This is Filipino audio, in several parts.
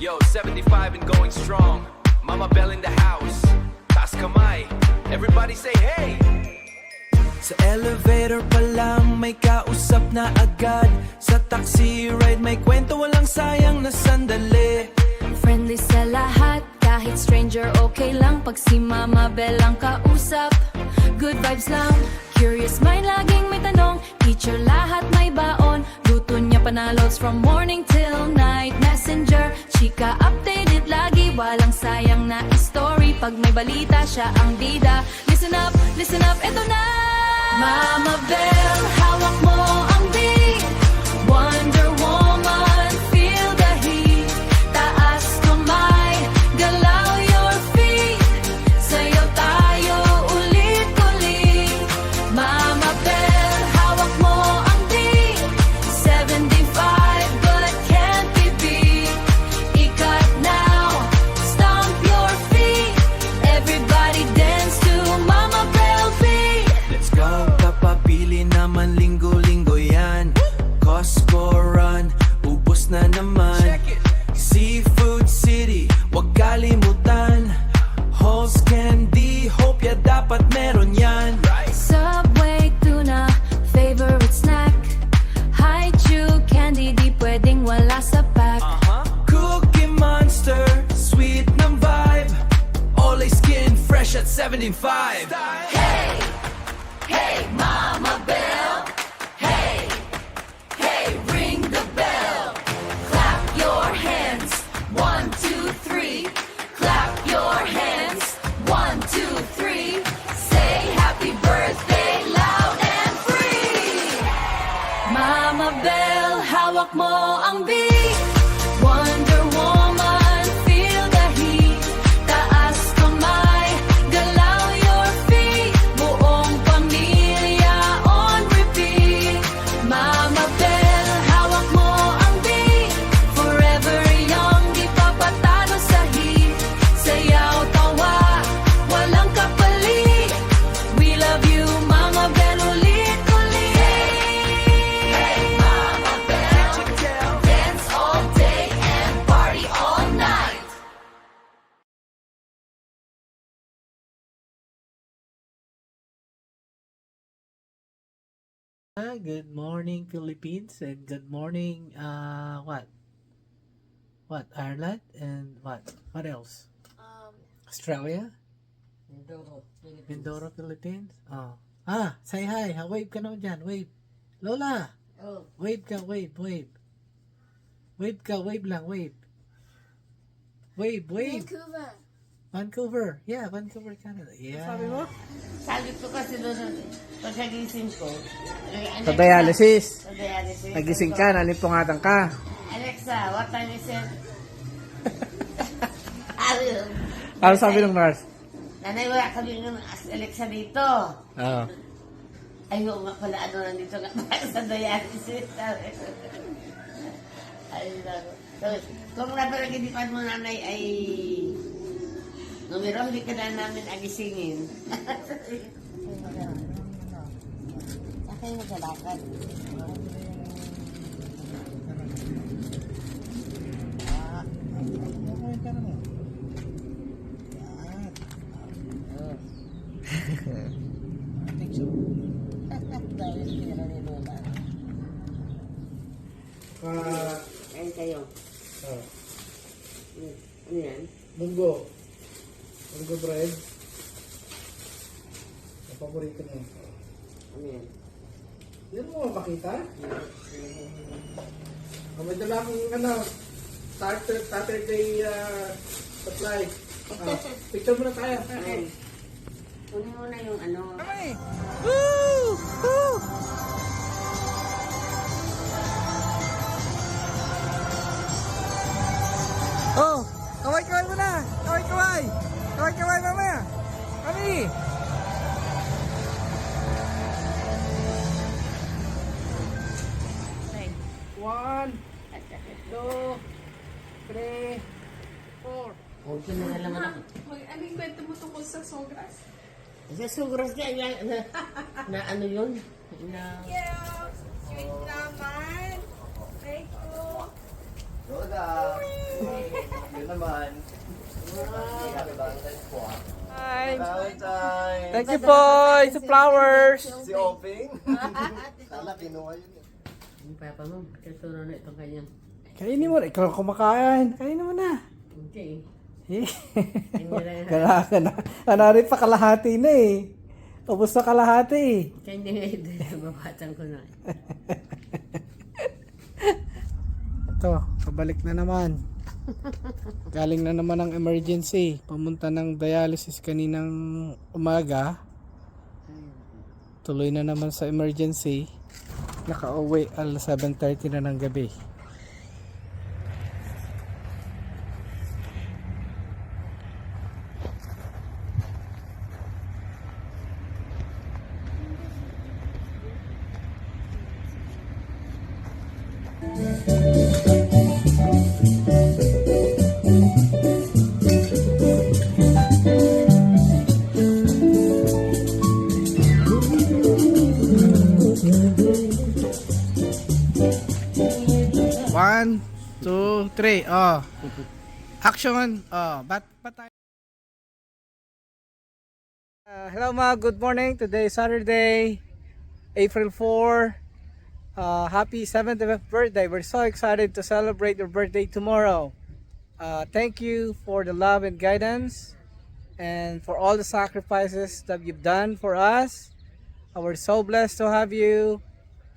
Yo, 75 and going strong. Mama Bell in the house. Taas kamay. Everybody say hey. Sa elevator pa lang may kausap na agad. Sa taxi ride may kwento, walang sayang na sandali. Friendly sa lahat, kahit stranger okay lang. Pag si Mama Bell ang kausap, good vibes lang. Curious mind, laging may tanong. Teacher, lahat may baon. Luto niya panalogs from morning till night. Messenger, chika updated lagi. Walang sayang na story. Pag may balita, siya ang bida. Listen up, eto na. Mama Bell, hawak mo ang beat. Wonder Woman, feel the heat. Taas kamay, galaw your feet. Sayaw tayo ulit-ulit. Mama Bell, hawak mo ang beat. 75 but can't be beat. Ikat now, stomp your feet. Everybody dance to Mama Bell beat. Let's go. Kapapili naman linggo-linggo yan. Costco run, ubos na naman. Seafood City, wag kalimutan. Halls Candy, Hopia dapat meron yan. Subway tuna, favorite snack. Hi-chew candy, di pwedeng wala sa pack. Cookie Monster, sweet ng vibe. Olay skin, fresh at 75. Hey, hey, Mama Bell. Hey, hey, ring the bell. Clap your hands. 1, 2, 3. Clap your hands. 1, 2, 3. Say happy birthday loud and free. Mama Bell, hawak mo ang beat. Wonder Woman, feel the heat. Taas kamay, galaw your feet. Buong pamilya on repeat. Mama Bell, hawak mo ang beat. Forever young, di papatalo sa heat. Sayaw, tawa, walang kapalit. We love you, Mama Bell, ulit-ulit. Hey, Mama Bell, dance all day and party all night. Good morning, Philippines, and good morning, what, Ireland, and what else? Australia? Mindoro, Philippines? Oh. Say hi, wave ka naman dyan, wave. Lola! Oh, Wave ka, wave. Wave ka, wave lang, wave. Wave. Vancouver, yeah, Vancouver, Canada, yeah. sabi mo? Sabi ko kasi doon, pagkagising ko, Sa dialysis. Sa dialysis. Nagising ka, nalimpungatan ka. Alexa, what time is it? Ano sabi ng nurse? Nanay, wala kami ng Alexa dito. Oo. Ay, oo nga pala, nandito nga pala sa dialysis. Sabi ko. Ay, laro. So, kung napalagidipan mo, nanay, ay numero, hindi ka na namin agisingin. Ako'y maglalakad. Dahil pera ni Lola. Ayun kayo. Ano yan? Munggo. Munggo bread. Ang paborito mo. Ano yan? Yan mo makita? May dala akong Saturday supply. Picture muna tayo. Ayun. Kunin mo na yung ano. Oh! Kaway-kaway muna! Kaway-kaway! Kaway-kaway mamaya! Kami! One, two, three, four. Okay na naman ako. Anong kwento mo tungkol sa Sogras? Sa sugros niya, na ano yun? Na, Yeah, sweet naman. Thank you. Lola! Valentine. Thank you po. It's flowers. Si Oping. Sana kinuha yun. Yung papa mo, katulad na itong kanyang. Kainin mo. Ikaw ang kumakain. Kainin mo na. Okay. Gala ka na. Anarin pa kalahati na eh. Ubus na kalahati eh. Kaya hindi nga ito, babatan ko na. Ito, pabalik na naman. Galing na naman ang emergency. Pumunta ng dialysis kaninang umaga. Tuloy na naman sa emergency. Nakauwi alas 7:30 na ng gabi. One, two, three. Oh. Action. Oh, bat tayo. Hello mga, good morning. Today is Saturday, April 4. Happy 75th birthday. We're so excited to celebrate your birthday tomorrow. Thank you for the love and guidance and for all the sacrifices that you've done for us. We're so blessed to have you,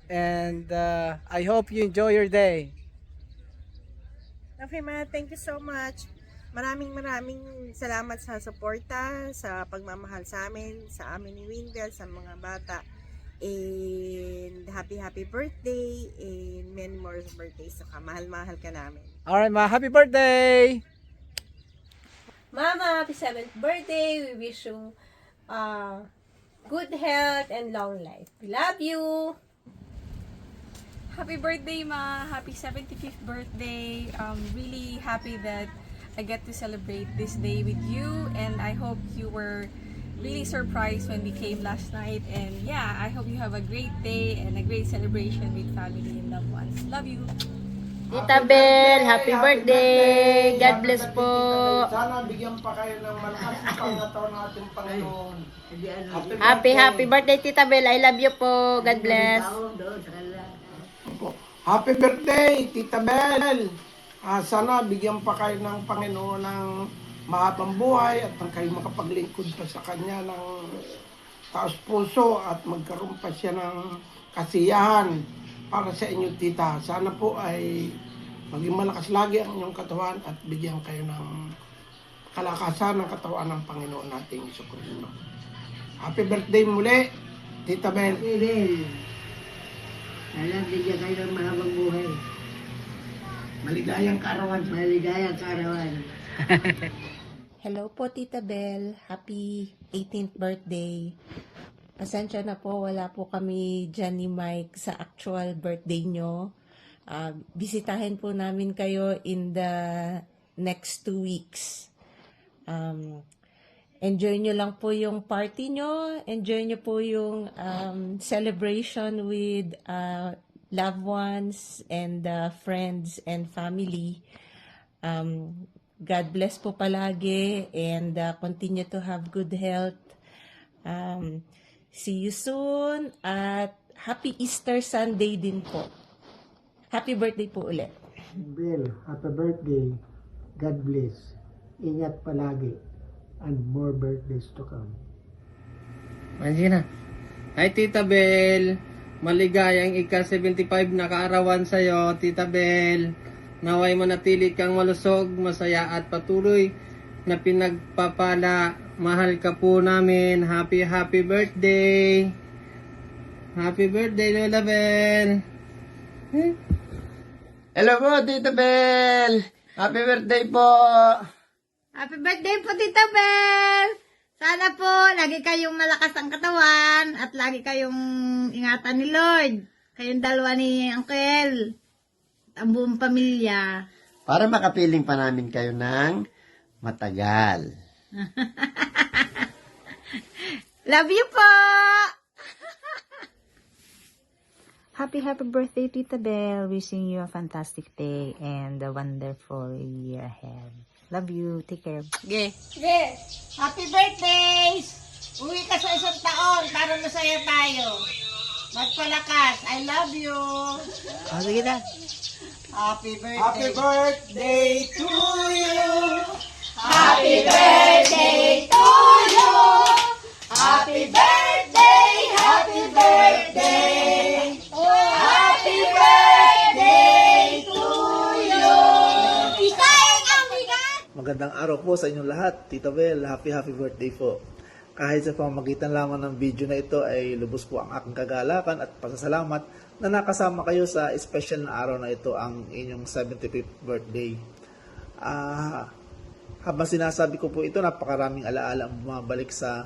and I hope you enjoy your day. Okay, ma, thank you so much. Maraming salamat sa suporta, sa pagmamahal sa amin ni Windel, sa mga bata. And happy birthday, and many more birthdays. So, mahal ka namin. Alright ma, happy birthday! Mama, happy 7th birthday. We wish you good health and long life. We love you. Happy birthday, Ma! Happy 75th birthday! Really happy that I get to celebrate this day with you, and I hope you were really surprised when we came last night. And yeah, I hope you have a great day and a great celebration with family and loved ones. Love you! Tita Bel, happy birthday. God bless po. Sana bigyan pa kayo ng malakas na pangataon ng ating Panginoon. Happy birthday, Tita Bel. I love you po. God bless. Happy birthday, Tita Bel! Sana bigyan pa kayo ng Panginoon ng mahabang buhay at kayo makapaglingkod pa sa Kanya ng taos puso at magkaroon pa siya ng kasiyahan para sa inyo, Tita. Sana po ay maging malakas lagi ang inyong katawan at bigyan kayo ng kalakasan ng katawan ng Panginoon nating Jesucristo. Happy birthday muli, Tita Bel! Sana bigyan kayo ng mahabang buhay. Maligayang kaarawan. Hello po, Tita Bel. Happy 18th birthday. Pasensya na po, wala po kami dyan ni Mike sa actual birthday nyo. Bisitahin po namin kayo in the next 2 weeks. Enjoy nyo lang po yung party nyo. Enjoy nyo po yung celebration with loved ones and friends and family. God bless po palagi and continue to have good health. See you soon at happy Easter Sunday din po. Happy birthday po ulit. Bill, happy birthday. God bless. Ingat palagi. And more birthdays to come. Manjina. Hi, Tita Bel. Maligayang ika-75 na kaarawan sa'yo, Tita Bel. Naway manatili kang malusog, masaya at patuloy na pinagpapala. Mahal ka po namin. Happy birthday. Happy birthday, Lola Bel. Hello po, Tita Bel! Happy birthday po! Happy birthday po, Tita Bel! Sana po, lagi kayong malakas ang katawan at lagi kayong ingatan ni Lord. Kayong dalawa ni Uncle. Ang buong pamilya. Para makapiling pa namin kayo ng matagal. Love you po! Happy birthday, Tita Bel. Wishing you a fantastic day and a wonderful year ahead. Love you. Take care. Sige. Happy birthdays! Uwi ka sa isang taon para masaya tayo. Magpalakas. I love you. Oh, sige na. Happy birthday. Happy birthday to you! Happy birthday to you. Happy birthday. Happy birthday. Happy birthday to you. Isayin ang bigat. Magandang araw po sa inyong lahat. Tita Bel, happy birthday po. Kahit sa pamamagitan lamang ng video na ito ay lubos po ang aking kagalakan at pasasalamat na nakasama kayo sa special na araw na ito, ang inyong 75th birthday. Habang sinasabi ko po ito, napakaraming alaala ang bumabalik sa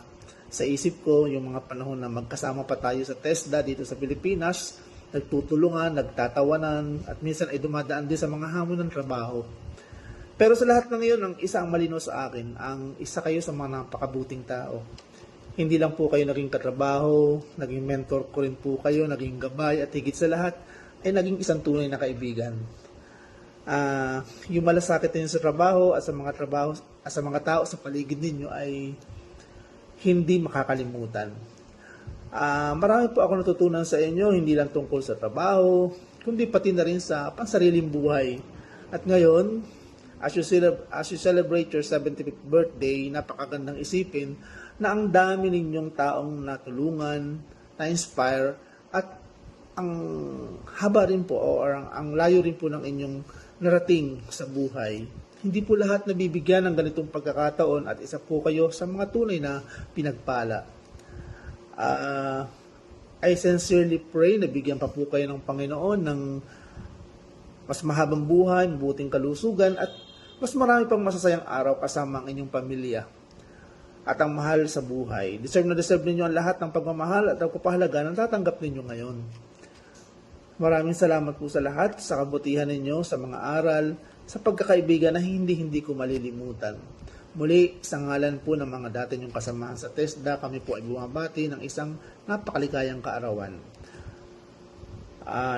isip ko, yung mga panahon na magkasama pa tayo sa TESDA dito sa Pilipinas, nagtutulungan, nagtatawanan, at minsan ay dumadaan din sa mga hamon ng trabaho. Pero sa lahat ng iyon, ang isa ang malinaw sa akin, ang isa kayo sa mga napakabuting tao. Hindi lang po kayo naging katrabaho, naging mentor ko rin po kayo, naging gabay, at higit sa lahat, ay naging isang tunay na kaibigan. Yung malasakit ninyo sa trabaho at sa mga tao sa paligid ninyo ay hindi makakalimutan. Marami po ako natutunan sa inyo, hindi lang tungkol sa trabaho, kundi pati na rin sa pansariling buhay. At ngayon, as you celebrate your 75th birthday, napakagandang isipin na ang dami ninyong taong natulungan, na-inspire, at ang haba rin po or ang layo rin po ng inyong narating sa buhay. Hindi po lahat nabibigyan ng ganitong pagkakataon at isa po kayo sa mga tunay na pinagpala. I sincerely pray na bigyan pa po kayo ng Panginoon ng mas mahabang buhay, mabuting kalusugan, at mas marami pang masasayang araw kasama ang inyong pamilya at ang mahal sa buhay. Deserve na deserve ninyo ang lahat ng pagmamahal at pagpapahalaga na tatanggap ninyo ngayon. Maraming salamat po sa lahat, sa kabutihan ninyo, sa mga aral, sa pagkakaibigan na hindi ko malilimutan. Muli, sa ngalan po ng mga dati nyong kasamahan sa TESDA, kami po ay bumabati ng isang napakaligayang kaarawan.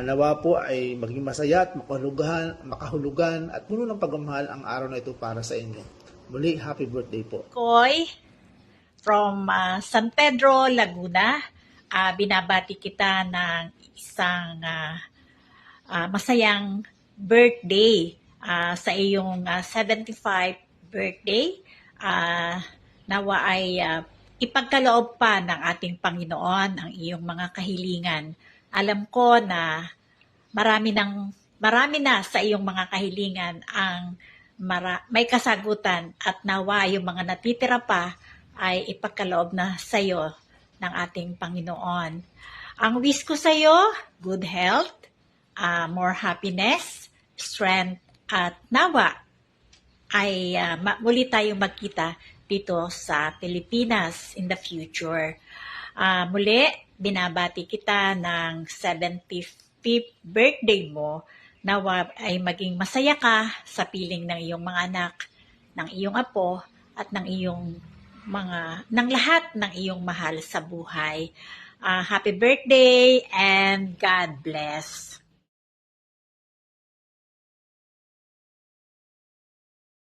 Nawa po ay maging masaya at makahulugan at puno ng pagmamahal ang araw na ito para sa inyo. Muli, happy birthday po. Koy from San Pedro, Laguna. Binabati kita ng isang masayang birthday sa iyong 75th birthday. Nawa ay ipagkaloob pa ng ating Panginoon ang iyong mga kahilingan. Alam ko na marami na sa iyong mga kahilingan ang may kasagutan, at nawa yung mga natitira pa ay ipagkaloob na sa iyo ng ating Panginoon. Ang wish ko sa iyo, good health, more happiness, strength, at nawa ay muli tayong magkita dito sa Pilipinas in the future. Muli, binabati kita ng 75th birthday mo. Nawa ay maging masaya ka sa piling ng iyong mga anak, ng iyong apo, at ng lahat ng iyong mahal sa buhay. Happy birthday and God bless.